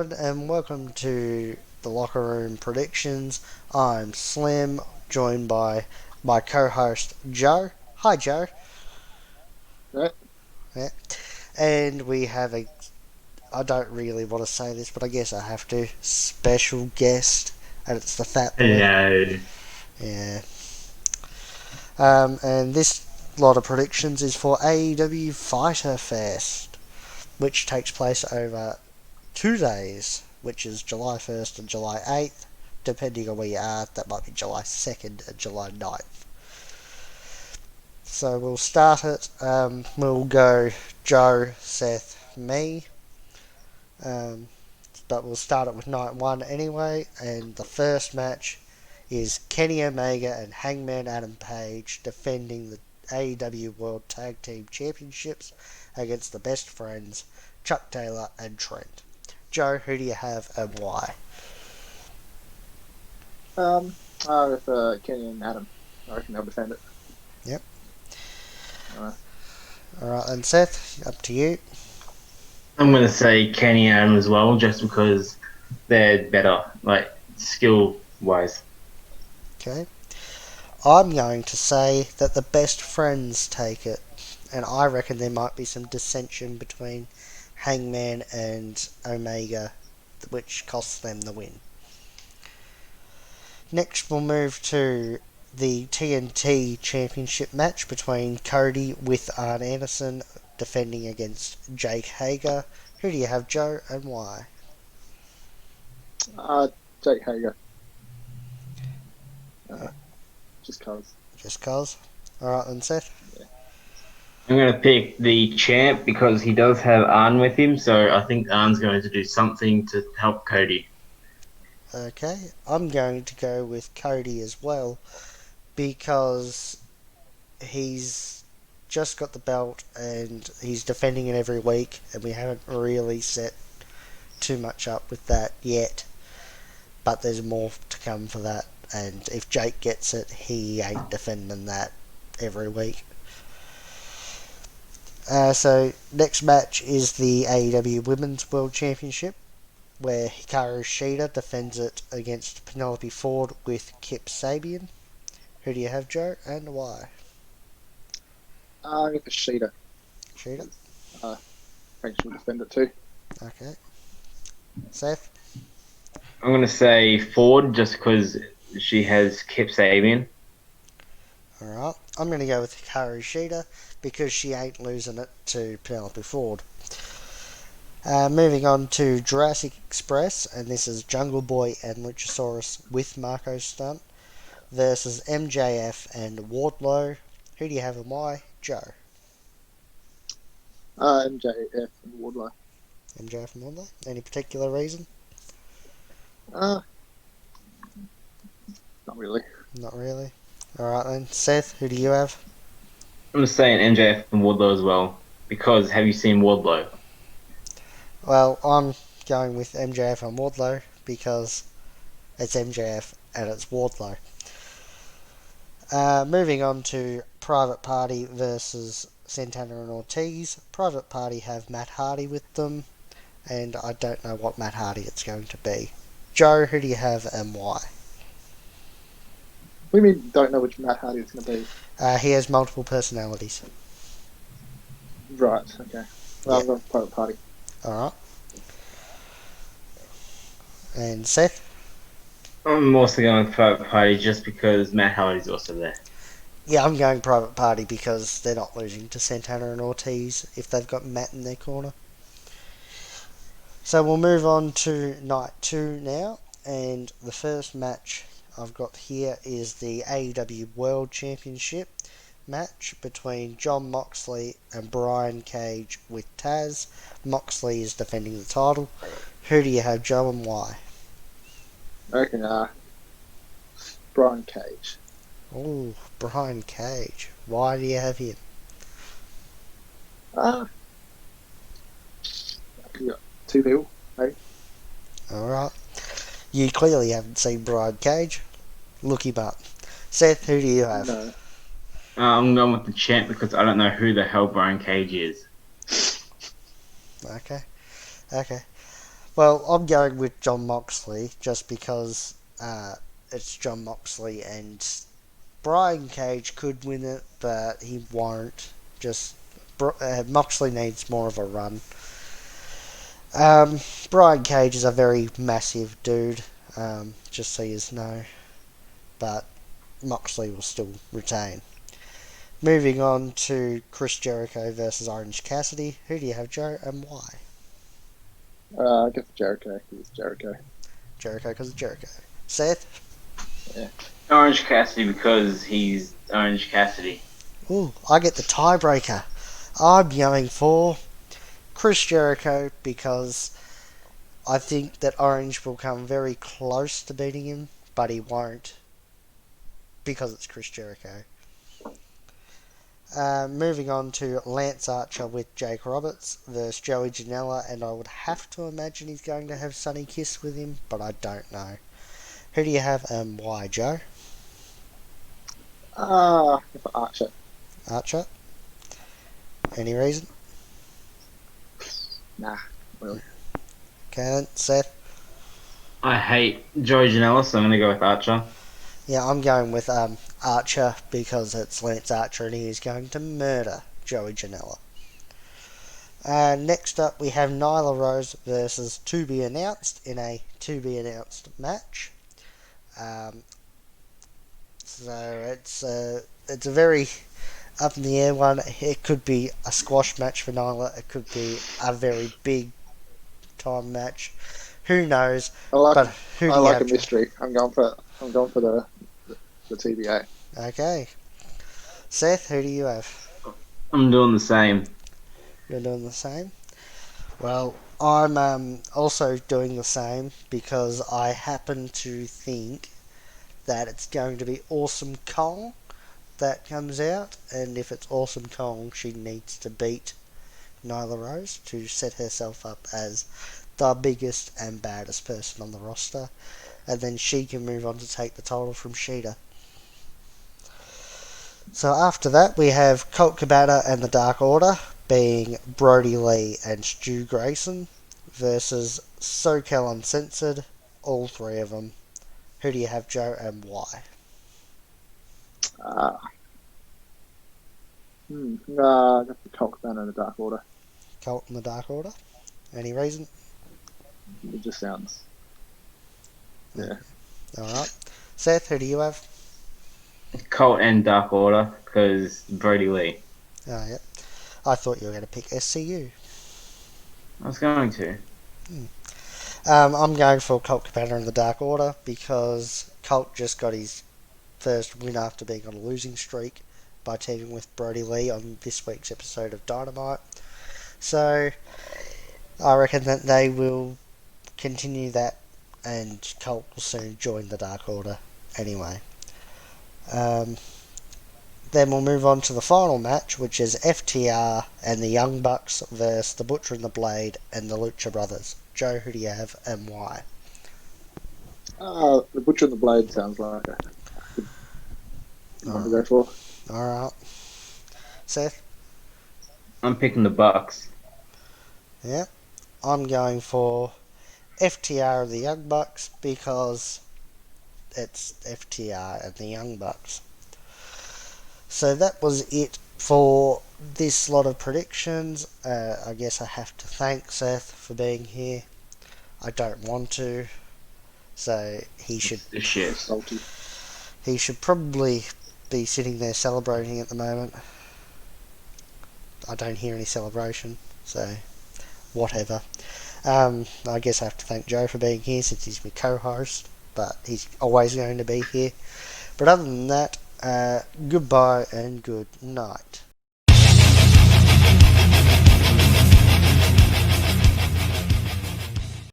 gentlemen, and welcome to the Locker Room Predictions. I'm Slim, joined by my co-host Joe. Hi, Joe. Right. Yeah. And we have I don't really want to say this, but I guess I have to, special guest, and it's the Fat Boy. Hello. Yeah. And this lot of predictions is for AEW Fyter Fest, which takes place over 2 days, which is July 1st and July 8th. Depending on where you are, that might be July 2nd and July 9th. So we'll start it. We'll go Joe, Seth, me. Um, but we'll start it with night one anyway. And the first match is Kenny Omega and Hangman Adam Page defending the AEW World Tag Team Championships against the best friends, Chuck Taylor and Trent. Joe, who do you have and why? With Kenny and Adam, I reckon they'll defend it. Yep. Uh, Alright then, Seth, up to you. I'm going to say Kenny and Adam as well, just because they're better, like, skill-wise. Okay. I'm going to say that the best friends take it, and I reckon there might be some dissension between Hangman and Omega, which costs them the win. Next, we'll move to the TNT Championship match between Cody with Arn Anderson defending against Jake Hager. Who do you have, Joe, and why? Jake Hager. Just cause. Just cause. Alright then, Seth. Yeah. I'm going to pick the champ because he does have Arn with him, so I think Arn's going to do something to help Cody. Okay, I'm going to go with Cody as well because he's just got the belt and he's defending it every week, and we haven't really set too much up with that yet. But there's more to come for that, and if Jake gets it, he ain't defending that every week. So next match is the AEW Women's World Championship, where Hikaru Shida defends it against Penelope Ford with Kip Sabian. Who do you have, Joe, and why? I get the Sheeta. Shida? I think she'll defend it too. Okay. Seth? I'm going to say Ford just because she has Kip Sabian. Alright. I'm going to go with Hikaru Shida because she ain't losing it to Penelope Ford. Moving on to Jurassic Express, and this is Jungle Boy and Luchasaurus with Marco Stunt versus MJF and Wardlow. Who do you have and why? Joe. MJF and Wardlow. MJF and Wardlow? Any particular reason? Not really. Not really. Alright then. Seth, who do you have? I'm going to say an MJF and Wardlow as well, because have you seen Wardlow? Well, I'm going with MJF and Wardlow because it's MJF and it's Wardlow. Moving on to Private Party versus Santana and Ortiz. Private Party have Matt Hardy with them, and I don't know what Matt Hardy it's going to be. Joe, who do you have and why? What do you mean don't know which Matt Hardy it's going to be? He has multiple personalities. Right, okay. Well, I've got Private Party. Alright. And Seth? I'm also going with Private Party just because Matt Hardy's also there. Yeah, I'm going Private Party because they're not losing to Santana and Ortiz if they've got Matt in their corner. So we'll move on to night 2 now, and the first match I've got here is the AEW World Championship match between Jon Moxley and Brian Cage with Taz. Moxley is defending the title. Who do you have, Joe, and why? I reckon Brian Cage. Oh, Brian Cage. Why do you have him? You got two people, hey? Alright. You clearly haven't seen Brian Cage. Look him up. Seth, who do you have? No. I'm going with the champ because I don't know who the hell Brian Cage is. Okay. Well, I'm going with John Moxley just because it's John Moxley, and Brian Cage could win it, but he won't. Just Moxley needs more of a run. Brian Cage is a very massive dude, just so you know, but Moxley will still retain. Moving on to Chris Jericho versus Orange Cassidy. Who do you have, Joe, and why? I guess Jericho. It's Jericho. Jericho because of Jericho. Seth? Yeah. Orange Cassidy because he's Orange Cassidy. Ooh, I get the tiebreaker. I'm going for Chris Jericho because I think that Orange will come very close to beating him, but he won't because it's Chris Jericho. Moving on to Lance Archer with Jake Roberts versus Joey Janela, and I would have to imagine he's going to have Sonny Kiss with him, but I don't know. Who do you have and why, Joe? For Archer. Archer? Any reason? Nah, really. Okay then, Seth? I hate Joey Janela, so I'm going to go with Archer. Yeah, I'm going with Archer because it's Lance Archer and he is going to murder Joey Janela. Next up, we have Nyla Rose versus To Be Announced in a To Be Announced match. So it's a very up in the air one. It could be a squash match for Nyla. It could be a very big time match. Who knows? I like But who do I you like have? a mystery. I'm going for the TBA. Okay, Seth. Who do you have? I'm doing the same. You're doing the same. Well, I'm also doing the same because I happen to think that it's going to be Awesome Kong that comes out, and if it's Awesome Kong, she needs to beat Nyla Rose to set herself up as the biggest and baddest person on the roster, and then she can move on to take the title from Sheeta. So after that, we have Colt Cabana and the Dark Order, being Brody Lee and Stu Grayson, versus SoCal Uncensored, all three of them. Who do you have, Joe, and why? I got the Colt Cabana and the Dark Order. Colt and the Dark Order? Any reason? It just sounds. Yeah. Alright. Seth, who do you have? Colt and Dark Order because Brody Lee. Oh, yeah. I thought you were going to pick SCU. I was going to. I'm going for Colt Cabana and the Dark Order because Colt just got his first win after being on a losing streak by teaming with Brody Lee on this week's episode of Dynamite. So I reckon that they will continue that, and Colt will soon join the Dark Order anyway. Then we'll move on to the final match, which is FTR and the Young Bucks versus the Butcher and the Blade and the Lucha Brothers. Joe, who do you have and why? The Butcher and the Blade sounds like a good one to go for. Alright. Seth? I'm picking the Bucks. Yeah. I'm going for FTR and the Young Bucks because it's FTR and the Young Bucks. So that was it for this lot of predictions. I guess I have to thank Seth for being here. I don't want to, so he should Salty. he should probably be sitting there celebrating at the moment. I don't hear any celebration, so whatever. I guess I have to thank Joe for being here since he's my co-host, but he's always going to be here. But other than that, goodbye and good night.